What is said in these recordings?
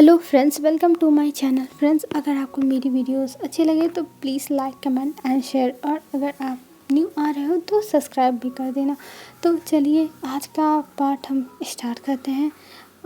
Hello friends, welcome to my channel. Friends, अगर आपको मेरी वीडियोस अच्छी लगे तो please like, comment and share, और अगर आप न्यू आ रहे हो तो सब्सक्राइब भी कर देना। तो चलिए आज का पार्ट हम स्टार्ट करते हैं।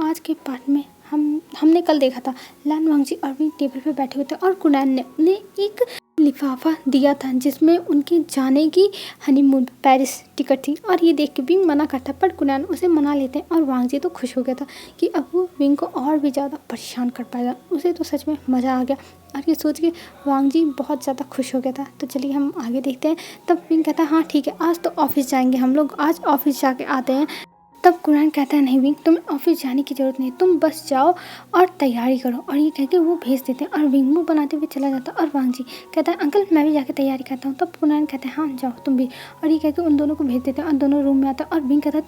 आज के पार्ट में हमने कल देखा था लान वांगजी और भी टेबल पे बैठे हुए थे और कुनैन ने उन्हें एक लिफाफा दिया था जिसमें उनके जाने की हनीमून पेरिस टिकट थी। और ये देख के विंग मना करता, पर कुनैन उसे मना लेते हैं और वांगजी तो खुश हो गया था कि अब वो विंग को और भी ज़्यादा परेशान कर पाएगा। उसे तो सच में मज़ा आ गया और ये सोच के वांगजी बहुत ज़्यादा खुश हो गया था। तो चलिए हम आगे देखते हैं। तब विंग कहता है हाँ ठीक है, आज तो ऑफिस जाएंगे हम लोग, आज ऑफिस जाके आते हैं। तब कुनैन कहता है नहीं विंग, तुम्हें ऑफिस जाने की ज़रूरत नहीं, तुम बस जाओ और तैयारी करो। और ये कह के वो भेज देते हैं और विंग मुँह बनाते हुए चला जाता है। और वांगजी कहता है अंकल मैं भी जाके तैयारी करता हूँ। तब कुनैन कहते हैं हाँ जाओ तुम भी। और ये कह के उन दोनों को भेज देते हैं और दोनों रूम में आता है। और विंग कहता है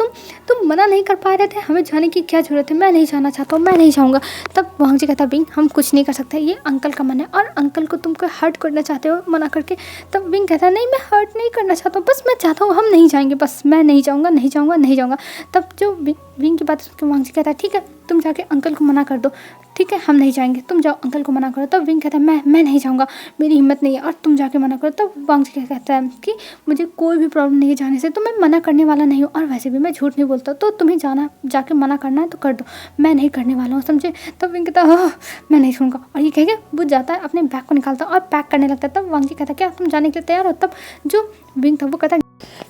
तुम मना नहीं कर पा रहे थे, हमें जाने की क्या ज़रूरत है, मैं नहीं जाना चाहता हूँ, मैं नहीं जाऊँगा। तब वांगजी कहता है विंग हम कुछ नहीं कर सकते, ये अंकल का मन है और अंकल को तुमको हर्ट करना चाहते हो मना करके। तब विंग कहता है नहीं मैं हर्ट नहीं करना चाहता हूँ, बस मैं चाहता हूँ हम नहीं जाएंगे, बस मैं नहीं जाऊँगा नहीं जाऊँगा नहीं जाऊँगा। तब जो विंग की बात सुन के वांगजी कहता है ठीक है तुम जाके अंकल को मना कर दो, ठीक है हम नहीं जाएंगे, तुम जाओ अंकल को मना करो। तब विंग कहता है मैं नहीं जाऊँगा, मेरी हिम्मत नहीं है और तुम जाके मना करो। तब वांगजी क्या कहता है कि मुझे कोई भी प्रॉब्लम नहीं है जाने से, तो मैं मना करने वाला नहीं हूँ और वैसे भी मैं झूठ नहीं बोलता, तो तुम्हें जाना जाके मना करना है तो कर दो, मैं नहीं करने वाला हूँ समझे। तब विंग कहता है मैं नहीं सुनूंगा। और ये कह के वो जाता है अपने बैग को निकालता है और पैक करने लगता है। तब वांगजी कहता है क्या तुम जाने के लिए तैयार हो। तब जो विंग था वो कहता है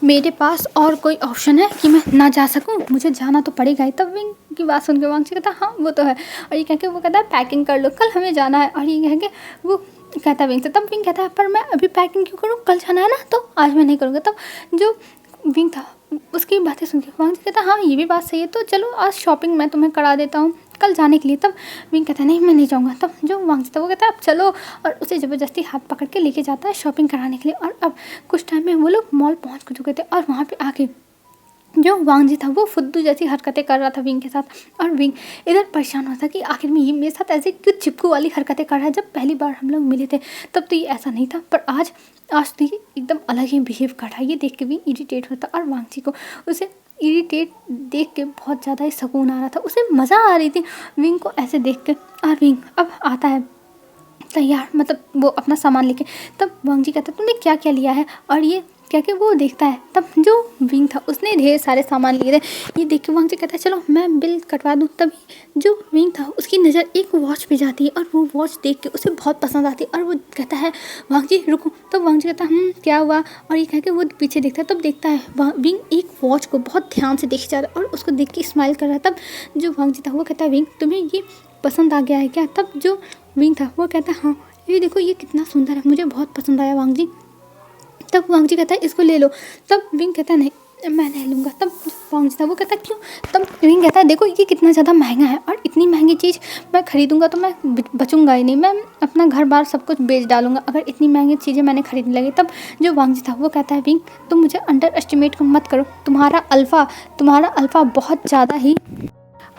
मेरे पास और कोई ऑप्शन है कि मैं ना जा सकूं, मुझे जाना तो पड़ेगा ही। तब विंग की बात सुन के वांगजी कहता हाँ वो तो है। और ये कह के वो कहता है पैकिंग कर लो, कल हमें जाना है। और ये कह के वो कहता है विंग से। तब विंग कहता है पर मैं अभी पैकिंग क्यों करूँ, कल जाना है ना, तो आज मैं नहीं करूँगा। तब जो विंग था उसकी बातें सुन के वांगजी कहता हाँ ये भी बात सही है, तो चलो आज शॉपिंग मैं तुम्हें करा देता हूँ कल जाने के लिए। तब विंग कहता है नहीं मैं नहीं जाऊँगा। तब जो वांगजी था वो कहता है अब चलो, और उसे ज़बरदस्ती हाथ पकड़ के लेके जाता है शॉपिंग कराने के लिए। और अब कुछ टाइम में वो लोग मॉल पहुँच चुके थे और वहाँ पे आके जो वांगजी था वो फुद्दू जैसी हरकतें कर रहा था विंग के साथ। और विंग इधर परेशान हुआ था कि आखिर में ये मेरे साथ ऐसे क्यों चिपकू वाली हरकतें कर रहा है, जब पहली बार हम लोग मिले थे तब तो ये ऐसा नहीं था, पर आज तो ये एकदम अलग ही बिहेव कर रहा है। ये देख के भी इरिटेट होता और वांगजी को उसे इरिटेट देख के बहुत ज़्यादा ही सुकून आ रहा था, उसे मज़ा आ रही थी विंग को ऐसे देख के। और विंग अब आता है तैयार, मतलब वो अपना सामान लेके। तब वांगजी कहता है तुमने क्या क्या लिया है, और ये क्या कि वो देखता है। तब जो विंग था उसने ढेर सारे सामान लिए थे। ये देख के वांगजी कहता है चलो मैं बिल कटवा दूँ। तभी जो विंग था उसकी नज़र एक वॉच पे जाती है और वो वॉच देख के उसे बहुत पसंद आती है और वो कहता है वांगजी रुको। तब वांगजी कहता है क्या हुआ, और ये कह के वो पीछे देखता है। तब देखता है विंग एक वॉच को बहुत ध्यान से देखे जा रहा है और उसको देख के स्माइल कर रहा है। तब जो वांगजी था वो कहता है विंग तुम्हें ये पसंद आ गया है क्या। तब जो विंग था वो कहता है हाँ ये देखो ये कितना सुंदर है, मुझे बहुत पसंद आया वांगजी। तब वांगजी कहता है इसको ले लो। तब विंग कहता है नहीं मैं नहीं लूँगा। तब वांगजी था वो कहता है क्यों। तब विंग कहता है देखो ये कितना ज़्यादा महंगा है और इतनी महंगी चीज़ मैं खरीदूंगा तो मैं बचूंगा ही नहीं, मैं अपना घर बार सब कुछ बेच डालूंगा अगर इतनी महंगी चीज़ें मैंने खरीदने लगी। तब जो वांगजी था वो कहता है विंग तुम मुझे अंडर एस्टिमेट मत करो, तुम्हारा अल्फ़ा बहुत ज़्यादा ही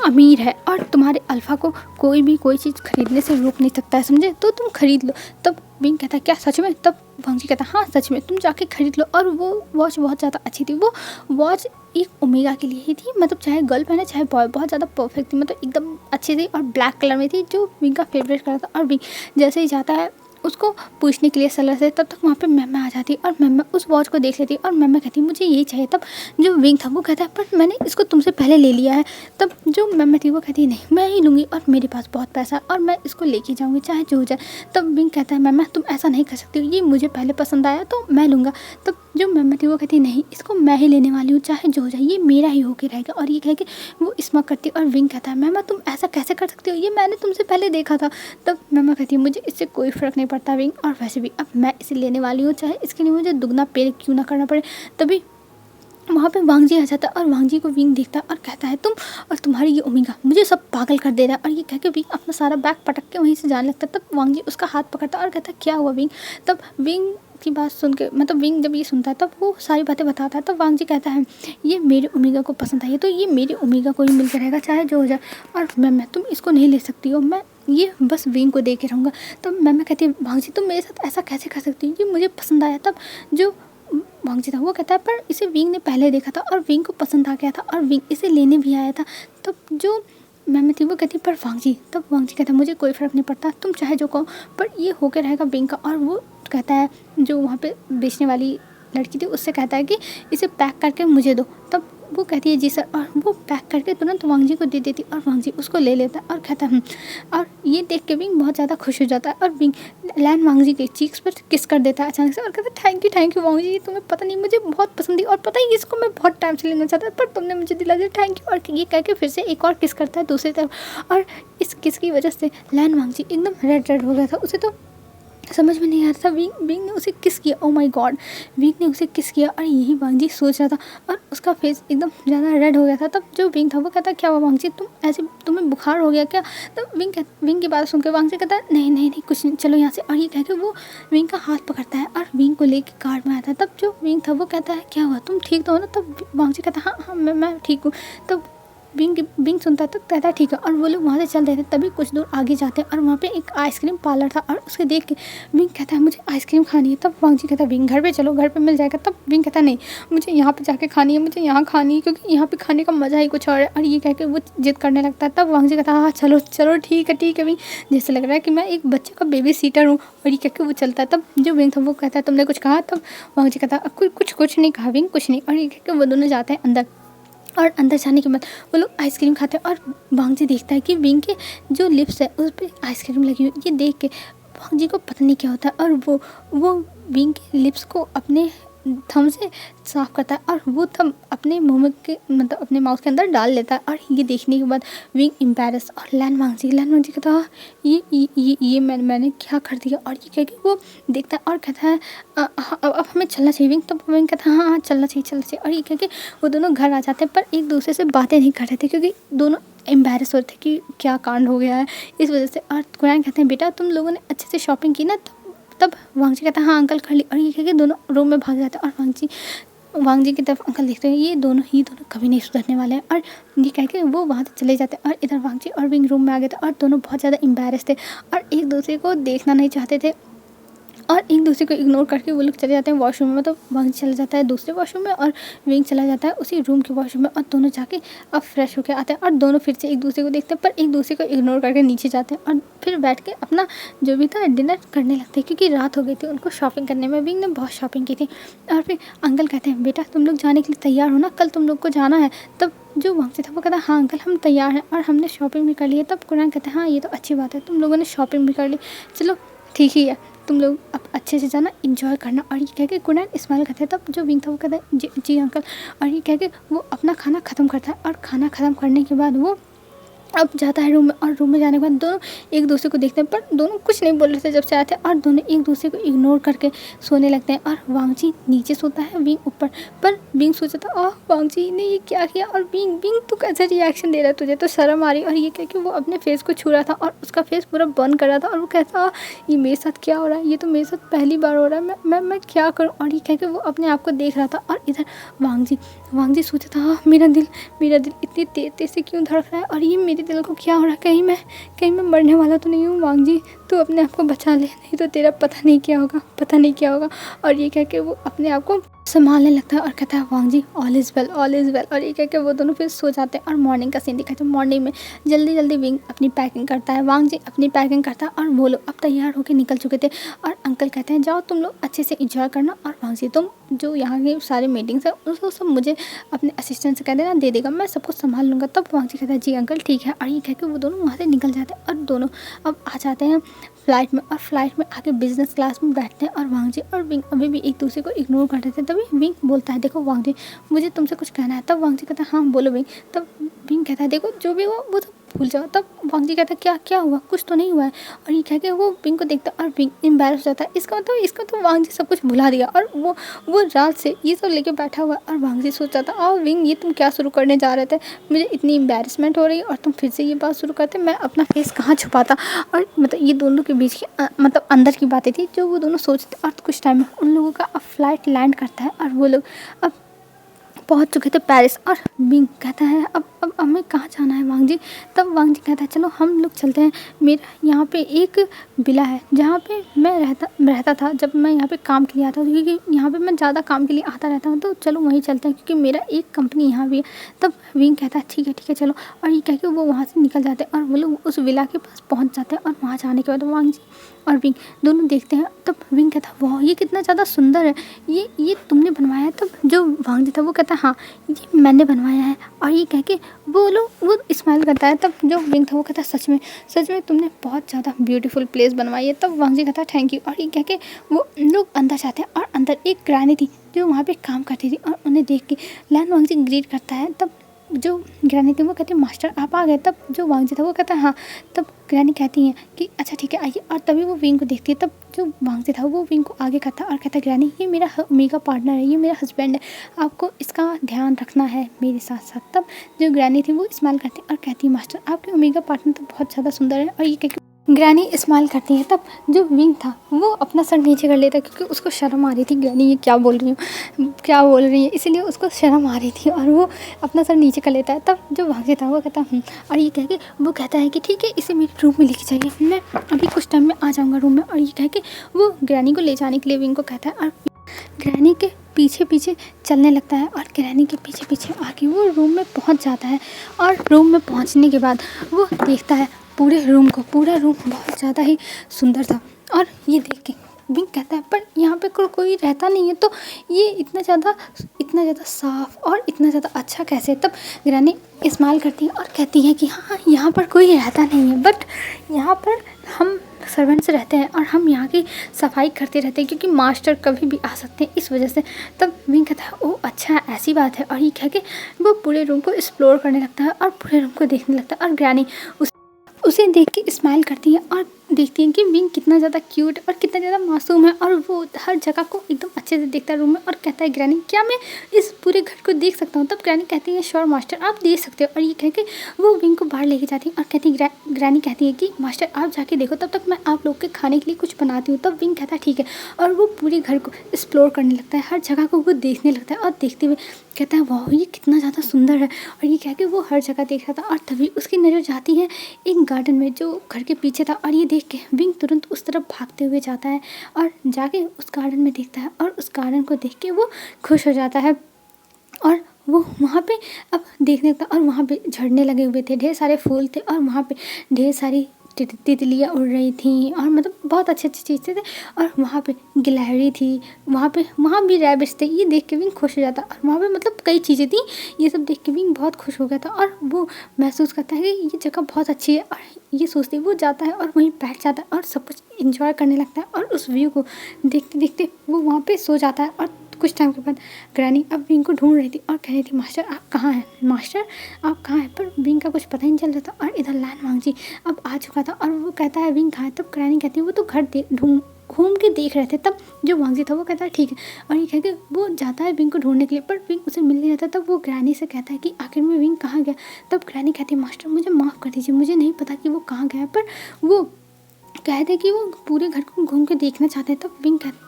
अमीर है और तुम्हारे अल्फ़ा को कोई भी कोई चीज़ खरीदने से रोक नहीं सकता है समझे, तो तुम खरीद लो। तब विंग कहता है क्या सच में। तब वांगजी कहता है हाँ सच में, तुम जाके खरीद लो। और वो वॉच बहुत ज़्यादा अच्छी थी, वो वॉच एक ओमेगा के लिए ही थी, मतलब चाहे गर्ल पहने चाहे बॉय, बहुत ज़्यादा परफेक्ट थी, मतलब एकदम अच्छी थी और ब्लैक कलर में थी जो विंग का फेवरेट कलर था। और विंग जैसे ही जाता है उसको पूछने के लिए सेलर से, तब तक वहाँ पे मैम आ जाती और मैम उस वॉच को देख लेती और मैम कहती मुझे यही चाहिए। तब जो विंग था वो कहता है पर मैंने इसको तुमसे पहले ले लिया है। तब जो मैम थी वो कहती है नहीं मैं ही लूँगी और मेरे पास बहुत पैसा है और मैं इसको लेके जाऊँगी चाहे जो हो जाए। तब विंग कहता है मैम तुम ऐसा नहीं कर सकती हो, ये मुझे पहले पसंद आया तो मैं लूँगा। तब जो मैम थी वो कहती है नहीं इसको मैं ही लेने वाली हूँ चाहे जो हो जाए, ये मेरा ही होके रहेगा। और ये कह के वो स्मक करती और विंग कहता है मैम तुम ऐसा कैसे कर सकती हो, ये मैंने तुमसे पहले देखा था। तब मैम कहती है मुझे इससे कोई फ़र्क नहीं पड़ता विंग, और वैसे भी अब मैं इसे लेने वाली हूँ चाहे इसके लिए मुझे दुगना पे क्यों ना करना पड़े। तभी वहाँ पे वांगजी आ जाता है और वांगजी को विंग देखता है और कहता है तुम और तुम्हारी ये ओमेगा मुझे सब पागल कर दे रहा है। और ये कह के विंग अपना सारा बैग पटक के वहीं से जाने लगता है। तब वांगजी उसका हाथ पकड़ता है और कहता है क्या हुआ विंग। तब विंग की बात सुन के, मतलब विंग जब ये सुनता है तब वो सारी बातें बताता है। तब वांगजी कहता है ये मेरे ओमेगा को पसंद आई है तो ये मेरे ओमेगा को ही मिलकर रहेगा चाहे जो हो जाए, और मैं तुम इसको नहीं ले सकती हो, मैं ये बस विंग को दे के रहूँगा। तब मैं कहती है वांगजी तुम मेरे साथ ऐसा कैसे कर सकती हो, ये मुझे पसंद आया। तब जो वांगजी था वो कहता है पर इसे विंग ने पहले देखा था और विंग को पसंद आ गया था और विंग इसे लेने भी आया था। तब जो मैं थी, वो कहती पर वांग जी, तब वांग जी कहता मुझे कोई फ़र्क नहीं पड़ता, तुम चाहे जो कहो, पर ये होके रहेगा बिंग का। और वो कहता है, जो वहाँ पे बेचने वाली लड़की थी उससे कहता है कि इसे पैक करके मुझे दो। तब वो कहती है जी सर, और वो पैक करके तुरंत वांग जी को दे देती और वांग जी उसको ले लेता है और कहता है और ये देख के बिंग बहुत ज़्यादा खुश हो जाता है और बिंग लैन वांग जी के चीक्स पर किस कर देता है अचानक से और कहता है थैंक यू वांग जी, तुम्हें पता नहीं मुझे बहुत पसंद थी और पता ही इसको मैं बहुत टाइम से लेना चाहता था, पर तुमने मुझे दिला दिया, थैंक यू। और ये कह के फिर से एक और किस करता है दूसरी तरफ, और इस किस की वजह से लैन वांग जी एकदम रेड हो गया था। उसे तो समझ में नहीं आ रहा था विंग ने उसे किस किया। ओ माय गॉड, विंग ने उसे किस किया और यही वांग जी सोच रहा था और उसका फेस एकदम ज़्यादा रेड हो गया था। तब जो विंग था वो कहता क्या हुआ वांग जी, तुम्हें बुखार हो गया क्या? तब विंग की बात सुनकर वांग जी कहता नहीं कुछ नहीं, चलो यहाँ से। और ये कह के वो विंग का हाथ पकड़ता है और विंग को लेके कार में आता है। तब जो विंग था वो कहता है क्या हुआ, तुम ठीक तो हो ना? तब वांग जी कहता हाँ मैं ठीक हूँ। तब बिंग सुनता है तो कहता है ठीक है, और वो लोग वहाँ से चल रहे थे। तभी कुछ दूर आगे जाते हैं और वहाँ पे एक आइसक्रीम पार्लर था और उसके देख के बिंग कहता है मुझे आइसक्रीम खानी है। तब वांग जी कहता है बिंग घर पे चलो, घर पे मिल जाएगा। तब बिंग कहता है नहीं, मुझे यहाँ पे जाके खानी है, मुझे यहाँ खानी है, क्योंकि यहाँ पे खाने का मज़ा ही कुछ और है। और ये कह के वो जिद करने लगता है। तब वांग जी कहता है हाँ चलो ठीक है बिंग, जैसे लग रहा है कि मैं एक बच्चे का बेबी सीटर हूँ। और ये कह के वो चलता है। तब जो बिंग था वो कहता है तुमने कुछ कहा? तब वांग जी कहता है कुछ नहीं कहा बिंग, कुछ नहीं। और ये कह के वो दोनों जाते हैं अंदर, और अंदर जाने के बाद वो लोग आइसक्रीम खाते हैं और वांग जी देखता है कि विंग के जो लिप्स है उस पर आइसक्रीम लगी हुई। ये देख के वांग जी को पता नहीं क्या होता है और वो विंग के लिप्स को अपने थंब से साफ करता है और वो थंब अपने मुंह में के मतलब अपने माउथ के अंदर डाल लेता है। और ये देखने के बाद विंग एम्बैरेस और लैन वांग जी कहता है ये मैंने क्या कर दिया। और ये कह के वो देखता है और कहता है अब हमें चलना चाहिए विंग। तो विंग कहता है हाँ चलना चाहिए। और ये कह के वो दोनों घर आ जाते हैं, पर एक दूसरे से बातें नहीं कर रहे थे क्योंकि दोनों एम्बैरेस हो रहे थे कि क्या कांड हो गया है इस वजह से। और कुरैन कहते हैं बेटा तुम लोगों ने अच्छे से शॉपिंग की ना? तब वांग जी कहता है हाँ अंकल कर ली। और ये कह के दोनों रूम में भाग जाते हैं और वांग जी की तरफ अंकल देखते हैं, ये दोनों कभी नहीं सुधरने वाले हैं। और ये कह के वो वहाँ से चले जाते हैं और इधर वांग जी और विंग रूम में आ गए थे और दोनों बहुत ज़्यादा एम्बैरेस थे और एक दूसरे को देखना नहीं चाहते थे और एक दूसरे को इग्नोर करके वो लोग चले जाते हैं वॉशरूम में। तो वांग चला जाता है दूसरे वॉशरूम में और विंग चला जाता है उसी रूम के वॉशरूम में और दोनों जाके अब फ्रेश होकर आते हैं और दोनों फिर से एक दूसरे को देखते हैं, पर एक दूसरे को इग्नोर करके नीचे जाते हैं और फिर बैठ के अपना जो भी था डिनर करने लगते हैं क्योंकि रात हो गई थी उनको शॉपिंग करने में। विंग ने बहुत शॉपिंग की थी और फिर अंकल कहते हैं बेटा तुम लोग जाने के लिए तैयार हो ना, कल तुम लोग को जाना है। तब जो वांग से था वो कहता है हाँ अंकल हम तैयार हैं और हमने शॉपिंग भी कर ली है। तब कुरैन कहते हैं हाँ ये तो अच्छी बात है, तुम लोगों ने शॉपिंग भी कर ली, चलो ठीक ही है, तुम लोग अब अच्छे से जाना, इंजॉय करना। और ये कह के कुरैन इस्माइल कहते हैं। तब जो विंग था वो कहता है जी अंकल। और ये कह के वो अपना खाना ख़त्म करता है और खाना ख़त्म करने के बाद वो अब जाता है रूम में और रूम में जाने के बाद दोनों एक दूसरे को देखते हैं, पर दोनों कुछ नहीं बोल रहे थे जब से आए थे और दोनों एक दूसरे को इग्नोर करके सोने लगते हैं। और वांग जी नीचे सोता है, विंग ऊपर। पर विंग सोचा था वांग जी ने ये क्या किया, और विंग तू कैसे रिएक्शन दे रहा है, तुझे तो शर्म आ रही। और ये कह के वो अपने फेस को छू रहा था और उसका फेस पूरा बर्न कर रहा था और वो कहता ये मेरे साथ क्या हो रहा है, ये तो मेरे साथ पहली बार हो रहा है, मैं क्या करूँ। और ये कह के वो अपने आप को देख रहा था। और इधर वांग जी सोचा था मेरा दिल इतनी तेज से क्यों धड़क रहा है और ये मेरे दिल को क्या हो रहा है, कहीं मैं मरने वाला तो नहीं हूँ। वांग जी तू अपने आप को बचा ले, नहीं तो तेरा पता नहीं क्या होगा। और ये कह के वो अपने आप को संभालने लगता है और कहता है वांग जी ऑल इज़ वेल। और ये कह के वो दोनों फिर सो जाते हैं। और मॉर्निंग का सीन दिखाते हैं। मॉर्निंग में जल्दी विंग अपनी पैकिंग करता है, वांग जी अपनी पैकिंग करता है और वो लोग अब तैयार होकर निकल चुके थे। और अंकल कहते हैं जाओ तुम लोग अच्छे से इंजॉय करना और वांग जी तुम जो यहाँ की सारी मीटिंग्स है उसको सब मुझे अपने असिस्टेंट से कह देना, दे देगा, मैं सबको संभाल लूँगा। तब वांग जी कहता है जी अंकल ठीक है। और ये कह के वो दोनों वहाँ से निकल जाते हैं और दोनों अब आ जाते हैं फ्लाइट में। और फ्लाइट में आके बिजनेस क्लास में बैठते हैं और वांग जी और विंग अभी भी एक दूसरे को इग्नोर कर रहे थे। तभी विंग बोलता है देखो वांग जी मुझे तुमसे कुछ कहना है। तब वांग जी कहता है हाँ बोलो विंग। तब विंग कहता है देखो जो भी हुआ वो तो भूल जाओ। तब वांग जी कहता है क्या हुआ, कुछ तो नहीं हुआ है। और ये कह के वो विंग को देखता है और विंग एम्बैरेस हो जाता है। इसका तो वांग जी सब कुछ भुला दिया और वो रात से ये सब लेके बैठा हुआ है। और वांग जी सोचता था विंग ये तुम क्या शुरू करने जा रहे थे, मुझे इतनी एम्बैरेसमेंट हो रही है और तुम फिर से ये बात शुरू करते, मैं अपना फेस कहाँ छुपाता। और मतलब ये दोनों के बीच की मतलब अंदर की बातें थी जो वो दोनों सोचते। और कुछ टाइम में उन लोगों का अब फ्लाइट लैंड करता है और वो लोग अब पहुंच चुके थे पेरिस। और विंग कहता है अब अब हमें कहाँ जाना है वांग जी। तब वांग जी कहता है चलो हम लोग चलते हैं, मेरा यहाँ पे एक विला है जहाँ पे मैं रहता था जब मैं यहाँ पे काम के लिए आता था, क्योंकि यहाँ पे मैं ज़्यादा काम के लिए आता रहता हूँ, तो चलो वहीं चलते हैं क्योंकि मेरा एक कंपनी यहाँ भी है। तब विंग कहता है ठीक है चलो, और ये कह के वो वहाँ से निकल जाते हैं और वो लोग उस विला के पास पहुँच जाते हैं। और वहाँ जाने के बाद वांग जी और विंग दोनों देखते हैं। तब विंग कहता है वाह ये कितना ज़्यादा सुंदर है, ये तुमने बनवाया है। तब जो वांग जी था वो कहता है हाँ ये मैंने बनवाया है, और ये कह के वो स्माइल करता है। तब जो विंग था वो कहता है सच में तुमने बहुत ज़्यादा ब्यूटीफुल प्लेस बनवाई है। तब वांग जी कहता है थैंक यू, और ये कह के वो लोग अंदर जाते हैं और अंदर एक ग्रैनी थी जो वहाँ पे काम करती थी, और उन्हें देख के लैन वांग जी ग्रीट करता है। तब जो ग्रैनी थी वो कहती है मास्टर आप आ गए। तब जो वांग जी था वो कहता है हाँ। तब ग्रैनी कहती है कि अच्छा ठीक है आइए, और तभी वो विंग को देखती है। तब जो वांग जी था वो विंग को आगे करता है और कहता है ग्रैनी ये मेरा ओमेगा पार्टनर है, ये मेरा हस्बैंड है, आपको इसका ध्यान रखना है मेरे साथ साथ। तब जो ग्रैनी थी वो स्माइल करती है और कहती है मास्टर आपके ओमेगा पार्टनर तो बहुत ज़्यादा सुंदर है, और ये कह के ग्रैनी स्माइल करती है। तब जो विंग था वो अपना सर नीचे कर लेता है क्योंकि उसको शर्म आ रही थी, ग्रैनी ये क्या बोल रही है, इसीलिए उसको शर्म आ रही थी और वो अपना सर नीचे कर लेता है। तब जो वांग जी था वो कहता और ये कह के वो कहता है कि ठीक है इसे मेरे रूम में लेके जाइए, मैं अभी कुछ टाइम में आ जाऊँगा रूम में। और ये कह के वो ग्रैनी को ले जाने के लिए विंग को कहता है और ग्रैनी के पीछे पीछे चलने लगता है, और ग्रैनी के पीछे पीछे आके वो रूम में पहुंच जाता है। और रूम में पहुंचने के बाद वो देखता है पूरा रूम बहुत ज़्यादा ही सुंदर था। और ये देख के विंग कहता है पर यहाँ पे कोई रहता नहीं है, तो ये इतना ज़्यादा साफ और इतना ज़्यादा अच्छा कैसे। तब ग्रैनी स्माइल करती है और कहती है कि हाँ यहाँ पर कोई रहता नहीं है, बट यहाँ पर हम सर्वेंट्स रहते हैं और हम यहाँ की सफाई करते रहते हैं क्योंकि मास्टर कभी भी आ सकते हैं इस वजह से। तब विंग कहता है ओह अच्छा ऐसी बात है, और ये कह के वो पूरे रूम को एक्सप्लोर करने लगता है और पूरे रूम को देखने लगता है। और ग्रैनी उसे देख के स्माइल करती है और देखती है कि विंग कितना ज़्यादा क्यूट और कितना ज़्यादा मासूम है, और वो हर जगह को एकदम अच्छे से देखता है रूम में। और कहता है ग्रैनी क्या मैं इस पूरे घर को देख सकता हूँ। तब ग्रैनी कहती है श्योर मास्टर आप देख सकते हो, और ये कह के वो विंग को बाहर लेके जाती है और कहती है ग्रैनी कहती है कि मास्टर आप जाके देखो, तब तक मैं आप लोग के खाने के लिए कुछ बनाती हूँ। तब विंग कहता है ठीक है, और वो पूरे घर को एक्सप्लोर करने लगता है, हर जगह को वो देखने लगता है और देखते हुए कहता है वाह ये कितना ज़्यादा सुंदर है। और ये कह के वो हर जगह देख रहा था, और तभी उसकी नज़र जाती है एक गार्डन में जो घर के पीछे था, और ये देख के विंग तुरंत उस तरफ भागते हुए जाता है और जाके उस गार्डन में देखता है, और उस गार्डन को देख के वो खुश हो जाता है। और वो वहाँ पे अब देखने लगता, और वहाँ पे झड़ने लगे हुए थे, ढेर सारे फूल थे, और वहाँ पे ढेर सारी तितलियाँ उड़ रही थी, और मतलब बहुत अच्छी चीज़ें थे। और वहाँ पे गिलहरी थी, वहाँ भी रैबिट्स थे। ये देख के विंग खुश हो जाता, और वहाँ पे मतलब कई चीज़ें थी, ये सब देख के विंग बहुत खुश हो गया था। और वो महसूस करता है कि ये जगह बहुत अच्छी है, और ये सोचते वो जाता है और वहीं बैठ जाता है और सब कुछ इंजॉय करने लगता है, और उस व्यू को देखते देखते वो वहाँ पे सो जाता है। और कुछ टाइम के बाद ग्रैनी अब विंग को ढूंढ रही थी और कह रही थी मास्टर आप कहाँ हैं, पर विंग का कुछ पता ही नहीं चल रहा था। और इधर लैन वांग जी अब आ चुका था, और वो कहता है विंग कहाँ है। तब ग्रैनी कहती है वो तो घर घूम के देख रहे थे। तब जो वांग जी था वो कहता है ठीक है, और ये कह के वो जाता है विंग को ढूंढने के लिए, पर विंग उसे मिल नहीं रहता। तब वो ग्रैनी से कहता है कि आखिर में विंग कहाँ गया। तब ग्रैनी कहती है मास्टर मुझे माफ़ कर दीजिए, मुझे नहीं पता कि वो कहाँ गया, पर वो कहते कि वो पूरे घर को घूम के देखना चाहते हैं। तब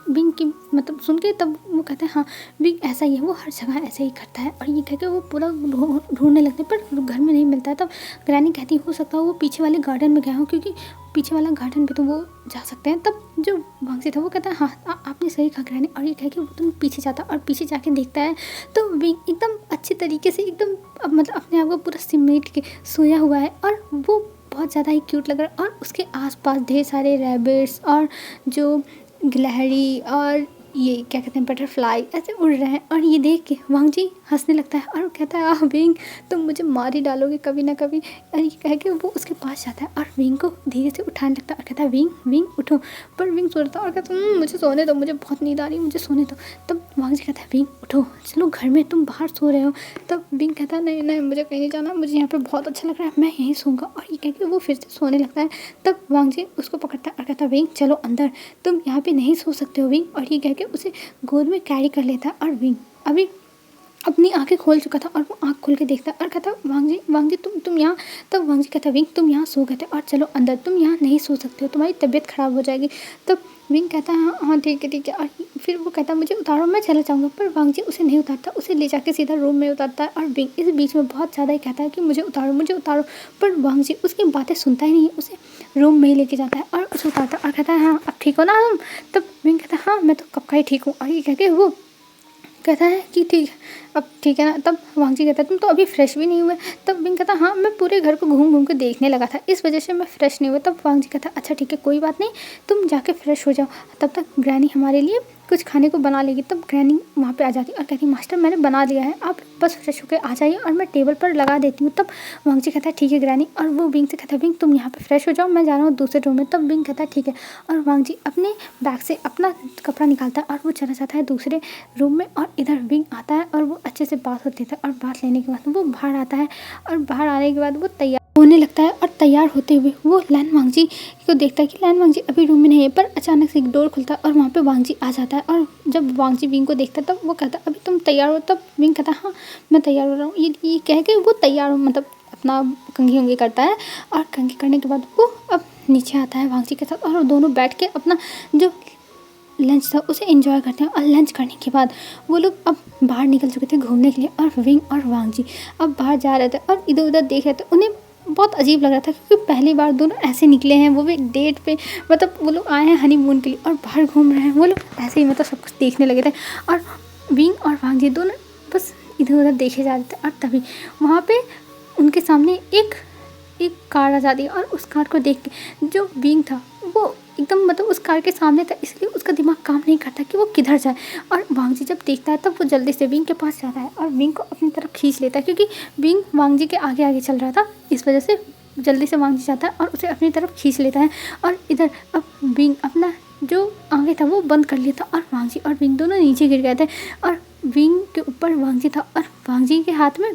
विंग की मतलब सुन के तब वो कहते हैं हाँ विंग ऐसा ही है, वो हर जगह ऐसे ही करता है। और ये कह के वो पूरा ढूंढने लगते हैं पर घर में नहीं मिलता है। तब ग्रैनी कहती हो सकता है वो पीछे वाले गार्डन में गया हो, क्योंकि पीछे वाला गार्डन पे तो वो जा सकते हैं। तब जो वांग जी था वो कहता है हाँ आपने सही कहा ग्रैनी, और ये कह के वो तुम पीछे जाता और पीछे जाके देखता है तो विंग एकदम अच्छी तरीके से एकदम मतलब अपने आप को पूरा सिमट के सोया हुआ है, और वो बहुत ज़्यादा ही क्यूट लग रहा है। और उसके आसपास ढेर सारे रैबिट्स और जो गिलहरी और ये क्या कहते हैं बटरफ्लाई ऐसे उड़ रहे हैं। और ये देख के वांग जी हंसने लगता है और कहता है विंग तुम मुझे मार ही डालोगे कभी ना कभी। और ये कह के वो उसके पास जाता है और विंग को धीरे से उठाने लगता है और कहता है विंग उठो। पर विंग सो रहा था और कहता है मुझे सोने दो, मुझे बहुत नींद आ रही है, मुझे सोने दो। तब वांग जी कहता है विंग उठो, चलो घर में तुम बाहर सो रहे हो। तब विंग कहता है नहीं मुझे कहीं नहीं जाना, मुझे यहाँ पर बहुत अच्छा लग रहा है, मैं यहीं सोऊंगा। और ये कह के वो फिर से सोने लगता है। तब वांग जी उसको पकड़ता है और कहता है विंग चलो अंदर, तुम यहाँ पे नहीं सो सकते हो विंग। और ये कह के उसे गोद में कैरी कर लेता है। और विंग अभी अपनी आंखें खोल चुका था और वो आँख खोल के देखता है और कहता है वांग जी तुम यहाँ। तब वांग जी कहता है विंग तुम यहाँ सो गए थे और चलो अंदर, तुम यहाँ नहीं सो सकते हो, तुम्हारी तबीयत ख़राब हो जाएगी। तब विंग कहता है हाँ हाँ ठीक है। और फिर वो कहता है मुझे उतारो, मैं चला जाऊँगा। पर वांग जी उसे नहीं उतारता, उसे ले जाके सीधा रूम में उतारता है। और विंग इस बीच में बहुत ज़्यादा ही कहता है कि मुझे उतारो। पर वांग जी उसकी बातें सुनता ही नहीं है, उसे रूम में ही लेके जाता है और उसे उतारता है और कहता है हाँ अब ठीक हो ना तुम। तब विंग कहता है हाँ मैं तो कब का ही ठीक हूँ। और ये कह के वो कहता है कि ठीक है अब ठीक है ना। तब वांग जी कहता है तुम तो अभी फ्रेश भी नहीं हुए। तब विंग कहता हाँ मैं पूरे घर को घूम घूम के देखने लगा था, इस वजह से मैं फ्रेश नहीं हुआ। तब वांग जी कहता है अच्छा ठीक है कोई बात नहीं, तुम जाके फ्रेश हो जाओ, तब तक ग्रैनी हमारे लिए कुछ खाने को बना लेगी। तब ग्रैनी वहाँ पे आ जाती और कहती मास्टर मैंने बना लिया है, आप बस फ्रेश होकर आ जाइए और मैं टेबल पर लगा देती हूँ। तब वांग जी कहता है ठीक है ग्रैनी। और वो विंग से कहता है विंग तुम यहाँ पे फ्रेश हो जाओ, मैं जा रहा हूँ दूसरे रूम में। तब विंग कहता है ठीक है। और वांग जी अपने बैग से अपना कपड़ा निकालता है और वो चला जाता है दूसरे रूम में। और इधर विंग आता है और वो अच्छे से बात होती है और बात लेने के बाद वो बाहर आता है और बाहर आने के बाद वो तैयार होने लगता है। और तैयार होते हुए वो लैन वांग जी को देखता है कि लैन वांग जी अभी रूम में नहीं है। पर अचानक से एक डोर खुलता है और वहाँ पे वांग जी आ जाता है। और जब वांग जी विंग को देखता है तब वो कहता है अभी तुम तैयार हो। तब विंग कहता है हाँ मैं तैयार हो रहा हूँ। ये कह के वो तैयार हो मतलब अपना कंघी उंगी करता है। और कंघी करने के बाद वो अब नीचे आता है वांग जी के साथ और दोनों बैठ के अपना जो लंच था उसे एंजॉय करते हैं। और लंच करने के बाद वो लोग अब बाहर निकल चुके थे घूमने के लिए। और विंग और वांग जी अब बाहर जा रहे थे और इधर उधर देख रहे थे। उन्हें बहुत अजीब लग रहा था क्योंकि पहली बार दोनों ऐसे निकले हैं, वो भी डेट पे, मतलब वो लोग आए हैं हनीमून के लिए और बाहर घूम रहे हैं। वो लोग ऐसे ही मतलब सब कुछ देखने लगे थे। और विंग और वांग जी दोनों बस इधर उधर देखे जा रहे थे। और तभी वहाँ पे उनके सामने एक कार आ जाती है। और उस कार को देख के जो विंग था वो एकदम मतलब उस कार के सामने था, इसलिए उसका दिमाग काम नहीं करता कि वो किधर जाए। और वांग जी जब देखता है तब वो जल्दी से विंग के पास जाता है और विंग को अपनी तरफ खींच लेता है क्योंकि विंग वांग जी के आगे आगे चल रहा था, इस वजह से जल्दी से वांग जी जाता है और उसे अपनी तरफ खींच लेता है। और इधर अब विंग अपना जो आगे था वो बंद कर लिया था और वांग जी और विंग दोनों नीचे गिर गए थे। और विंग के ऊपर वांग जी था और वांग जी के हाथ में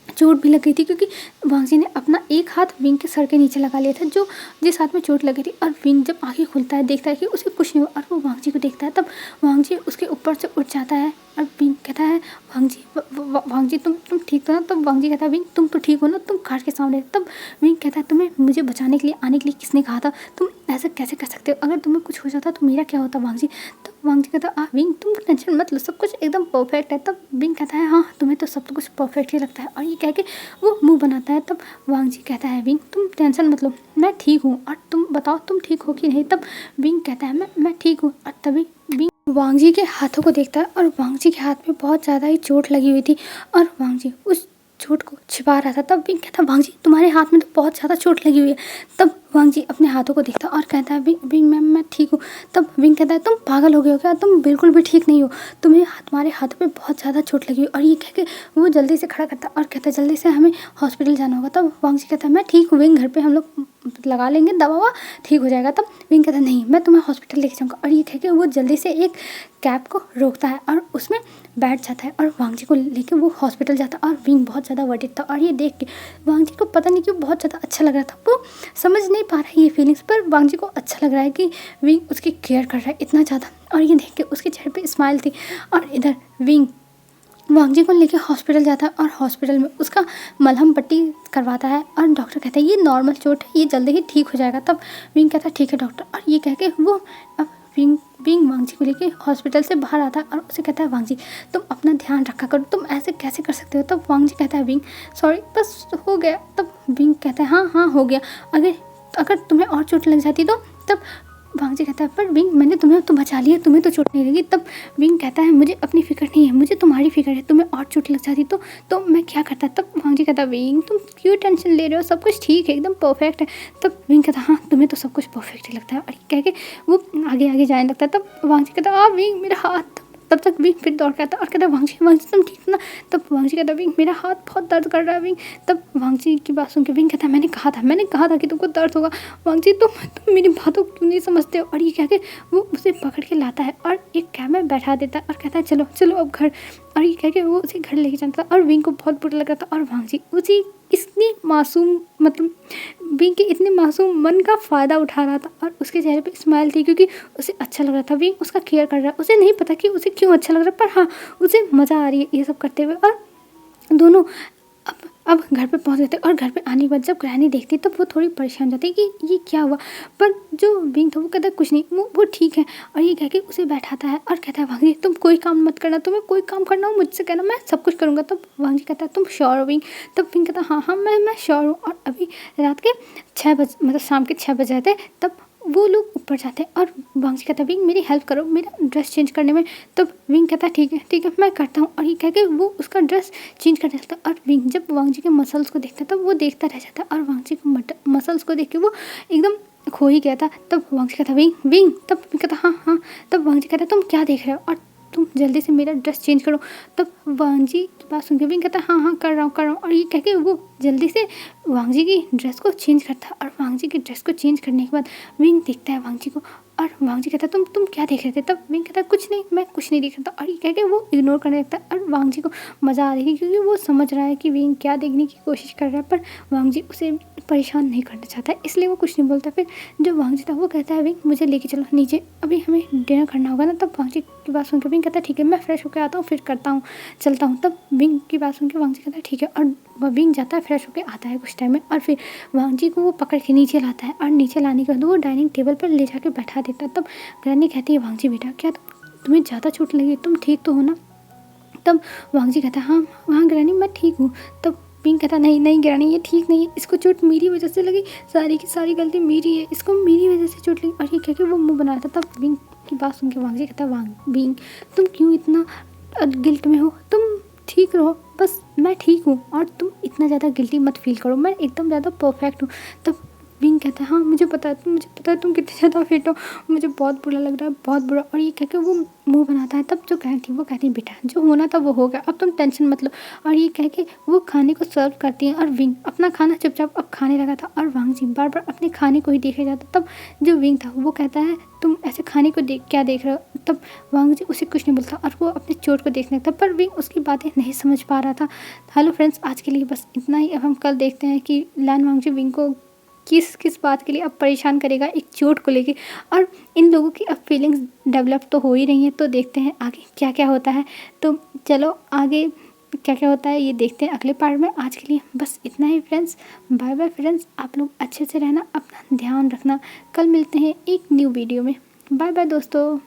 चोट भी लग गई थी क्योंकि वांग जी ने अपना एक हाथ विंग के सर के नीचे लगा लिया था जो जिस हाथ में चोट लगी थी। और विंग जब आंखें खुलता है देखता है कि उसे कुछ नहीं हुआ और वो वांग जी को देखता है। तब वांग जी उसके ऊपर से उठ जाता है और विंग कहता है वांग जी तुम ठीक हो ना। तब वांग जी कहता है विंग तुम तो ठीक हो ना, तुम कार के सामने। तब विंग कहता है तुम्हें मुझे बचाने के लिए आने के लिए किसने कहा था, तुम ऐसा कैसे कर सकते हो, अगर तुम्हें कुछ हो जाता तो मेरा क्या होता वांग जी। तब वांग जी कहता है विंग तुम टेंशन मत लो, सब कुछ एकदम परफेक्ट है। तब विंग कहता है हाँ तुम्हें तो सब कुछ परफेक्ट ही लगता है। और ये कह के वो मुंह बनाता है। तब वांग जी कहता है विंग तुम टेंशन मत लो, मैं ठीक हूँ और तुम बताओ तुम ठीक हो कि नहीं। तब विंग कहता है मैं ठीक हूँ। और तभी विंग वांग जी के हाथों को देखता है और वांग जी के हाथ में बहुत ज़्यादा ही चोट लगी हुई थी और वांग जी उस चोट को छिपा रहा था। तब विंग कहता है वांग जी तुम्हारे हाथ में तो बहुत ज़्यादा चोट लगी हुई है। तब वांग जी अपने हाथों को देखता और कहता है विंग मैं ठीक हूँ। तब विंग कहता है तुम पागल हो गए हो क्या, तुम बिल्कुल भी ठीक नहीं हो, तुम्हारे हाथों पे बहुत ज़्यादा चोट लगी हुई। और ये कह के वो जल्दी से खड़ा करता और कहता है जल्दी से हमें हॉस्पिटल जाना होगा। तब वांग जी कहता है मैं ठीक हूँ विंग, घर पे हम लोग लगा लेंगे दवा ववा, ठीक हो जाएगा। तब विंग कहता है नहीं मैं तुम्हें हॉस्पिटल लेके जाऊँगा। और ये कह के वो जल्दी से एक कैब को रोकता है और उसमें बैठ जाता है और वांग जी को लेके वो हॉस्पिटल जाता है। और विंग बहुत ज़्यादा वर्डिड था और ये देख के वांग जी को पता नहीं क्यों बहुत ज़्यादा अच्छा लग रहा था। वो समझ नहीं पा रहा है ये फीलिंग्स, पर वांग जी को अच्छा लग रहा है कि विंग उसकी केयर कर रहा है इतना ज़्यादा। और ये देख के उसके चेहरे पे स्माइल थी। और इधर विंग वांग जी को लेके हॉस्पिटल जाता है और हॉस्पिटल में उसका मलहम पट्टी करवाता है और डॉक्टर कहता है ये नॉर्मल चोट है, ये जल्दी ही ठीक हो जाएगा। तब विंग कहता है ठीक है डॉक्टर। और ये कह के वो अब विंग वांग जी को लेके हॉस्पिटल से बाहर आता है और उसे कहता है वांग जी तुम अपना ध्यान रखा करो, तुम ऐसे कैसे कर सकते हो। तब वांग जी कहता है विंग सॉरी बस हो गया। तब विंग कहता है हाँ हो गया, अगर तुम्हें और चोट लग जाती तो। तब वांग जी कहता है पर विंग मैंने तुम्हें तो बचा लिया, तुम्हें तो चोट नहीं लगी। तब विंग कहता है मुझे अपनी फिक्र नहीं है, मुझे तुम्हारी फिक्र है, तुम्हें और चोट लग जाती तो मैं क्या करता। तब वांग जी कहता है विंग तुम क्यों टेंशन ले रहे हो, सब कुछ ठीक है एकदम परफेक्ट है। तब विंग कहता है हाँ तुम्हें तो सब कुछ परफेक्ट ही लगता है। और कह के वो आगे आगे जाने लगता है। तब वांग जी कहता है विंग मेरा हाथ। तब तक विंग फिर दौड़ के आता है और कहता है वांग जी तुम ठीक हो ना। तब वांग जी कहता है विंग मेरा हाथ बहुत दर्द कर रहा है विंग। तब वांग जी की बात सुन के विंग कहता है मैंने कहा था कि तुमको दर्द होगा। वांग जी तुम मेरी बातों क्यों नहीं समझते हो। और ये कह के वो उसे पकड़ के लाता है और एक कैब में बैठा देता है और कहता है चलो अब घर। और ये कह के वो उसे घर लेके जाता था और विंग को बहुत बुरा लगा था। और वांग जी उसी इतनी मासूम मतलब विंग के इतने मासूम मन का फ़ायदा उठा रहा था और उसके चेहरे पे स्माइल थी क्योंकि उसे अच्छा लग रहा था, विंग उसका केयर कर रहा है। उसे नहीं पता कि उसे क्यों अच्छा लग रहा है, पर हाँ उसे मज़ा आ रही है ये सब करते हुए। और दोनों अब घर पे पहुंच गए थे और घर पे आने के बाद जब ग्रैनी देखती तब वो थोड़ी परेशान हो जाती कि ये क्या हुआ। पर जो विंग था वो कहता है कुछ नहीं, वो ठीक है। और ये कह के उसे बैठाता है और कहता है वांगी तुम कोई काम मत करना, तुम्हें कोई काम करना हो मुझसे कहना, मैं सब कुछ करूँगा। तब वांगी कहता है तुम श्योर हो विंग? तब विंग कहता है हाँ हाँ मैं श्योर हूँ। और अभी रात के 6 बज मतलब शाम के 6 बज रहे थे। तब वो लोग ऊपर जाते हैं और वांगी कहता है विंग मेरी हेल्प करो मेरा ड्रेस चेंज करने में। तब विंग कहता है ठीक है मैं करता हूँ। और ये कह के वो उसका ड्रेस चेंज कर देता है। और विंग जब वांगजी के मसल्स को देखता है तब वो देखता रह जाता है और वांगजी को मसल्स को देख के वो एकदम खो ही गया था। तब वांगजी कहता विंग तब विंग कहता हाँ। तब वांगजी कहता तुम क्या देख रहे हो और तुम जल्दी से मेरा ड्रेस चेंज करो। तब वांगजी की बात सुन के विंग कहता हाँ कर रहा हूँ। और ये कह के वो जल्दी से वांगजी की ड्रेस को चेंज करता है। और वांगजी की ड्रेस को चेंज करने के बाद विंग देखता है वांगजी को और वांगजी कहता है तुम क्या देख रहे थे। तब विंग कहता है कुछ नहीं मैं कुछ नहीं देख रहा था। और ये कह के वो इग्नोर करने लगता है और वांगजी को मज़ा आ रही है क्योंकि वो समझ रहा है कि विंग क्या देखने की कोशिश कर रहा है, पर वांगजी उसे परेशान नहीं करना चाहता है इसलिए वो कुछ नहीं बोलता। फिर जो वांगजी था वो कहता है विंग मुझे लेके चलो नीचे, अभी हमें डिनर करना होगा ना। तब वांगजी की बात सुन के विंग कहता है ठीक है मैं फ्रेश होकर आता हूँ फिर चलता हूँ। तब विंग की बात सुन के वांगजी कहता है ठीक है। और वह विंग जाता है फ्रेश होकर आता है कुछ टाइम में और फिर वांगजी को वो पकड़ के नीचे लाता है। और नीचे लाने के बाद वो डाइनिंग टेबल पर ले जाकर बैठा देता है। तब ग्रैनी कहती है वांगजी बेटा क्या तुम्हें ज़्यादा चोट लगी, तुम ठीक तो हो ना? तब वांगजी कहता है हाँ ग्रैनी मैं ठीक हूँ। तब विंग कहता नहीं ग्रैनी ये ठीक नहीं है, इसको चोट मेरी वजह से लगी, सारी की सारी गलती मेरी है, इसको मेरी वजह से चोट लगी। और ये कह के वो मुँह बनाया था। तब विंग की बात सुन के वांगजी कहता है विंग तुम क्यों इतना गिल्ट में हो, तुम ठीक रहो, बस मैं ठीक हूँ और तुम इतना ज़्यादा गिल्टी मत फील करो, मैं एकदम ज़्यादा परफेक्ट हूँ। तब विंग कहता है हाँ मुझे पता है तुम कितने ज़्यादा फिट हो, मुझे बहुत बुरा लग रहा है बहुत बुरा। और ये कह के वो मुंह बनाता है। तब जो ग्रैनी थी वो कहती है बेटा जो होना था वो हो गया, अब तुम टेंशन मत लो। और ये कह के वो खाने को सर्व करती है और विंग अपना खाना चुपचाप अब खाने लगा था और वांगजी बार बार अपने खाने को ही देखे जाता। तब जो विंग था वो कहता है तुम ऐसे खाने को क्या देख रहे हो। तब वांगजी उसे कुछ नहीं बोलता और वो अपने चोट को देखने लगता, पर विंग उसकी बातें नहीं समझ पा रहा था। हेलो फ्रेंड्स आज के लिए बस इतना ही। अब हम कल देखते हैं कि लैन वांगजी विंग को किस बात के लिए अब परेशान करेगा एक चोट को लेके। और इन लोगों की अब फीलिंग्स डेवलप तो हो ही रही हैं, तो देखते हैं आगे क्या क्या होता है। तो चलो आगे क्या क्या होता है ये देखते हैं अगले पार्ट में। आज के लिए बस इतना ही फ्रेंड्स, बाय बाय फ्रेंड्स, आप लोग अच्छे से रहना, अपना ध्यान रखना। कल मिलते हैं एक न्यू वीडियो में। बाय बाय दोस्तों।